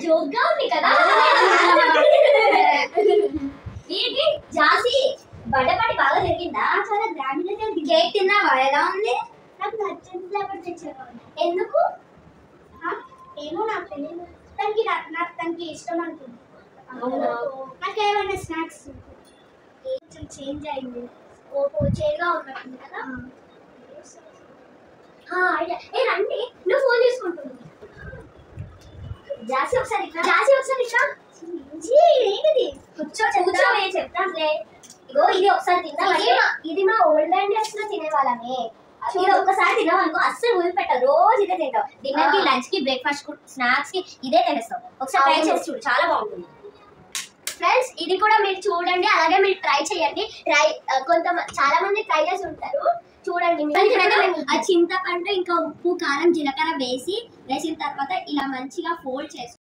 Joke గా ఉంది కదా. ఏంటి జాసి బర్త్డే పార్టీ బాగా జరిగిందా? చాలా గ్రాండ్ గా జరిగింది. కేక్ తిన్నావా? ఎలా ఉంది? నాకు నచ్చింది ఫ్లేవర్ తెచ్చారు. ఎందుకు? ఏమో నాకు తెలియదు. తనకి ఇష్టం అనుకుంది. నాకు ఏమైనా స్నాక్స్ కొంచెం చేంజ్ అయింది. ఓహో చేంజ్గా ఉన్నట్టుంది కదా. ఏ రండి, నువ్వు ఫోన్ తీసుకుంటున్నావు. జాసి ఒకసారి ఇట్లా ఏంటిది? కూర్చోవే చెప్తాంలే. ఇగో ఇది ఒకసారి తిన్నా. ఇది మా ఓల్డ్ మ్యాన్ డేస్ లో తినేవాళ్ళమే. ఇది ఒక్కసారి తిన్నావనుకో అస్సలు వదిలిపెట్టావు. రోజు ఇదే తింటావు. డిన్నర్ కి, లంచ్ కి, బ్రేక్ఫాస్ట్ కి, స్నాక్స్ కి ఇదే తినేస్తావు. ఒకసారి ట్రై చేసి చూడు, చాలా బాగుంటుంది. ఫ్రెండ్స్ ఇది కూడా మీరు చూడండి, అలాగే మీరు ట్రై చేయండి. చాలా మంది ట్రై చేసి ఉంటారు, చూడండి. ఆ చింతపండు ఇంకా ఉప్పు కారం జీలకర్ర వేసిన తర్వాత ఇలా మంచిగా ఫోల్డ్ చేసుకోండి.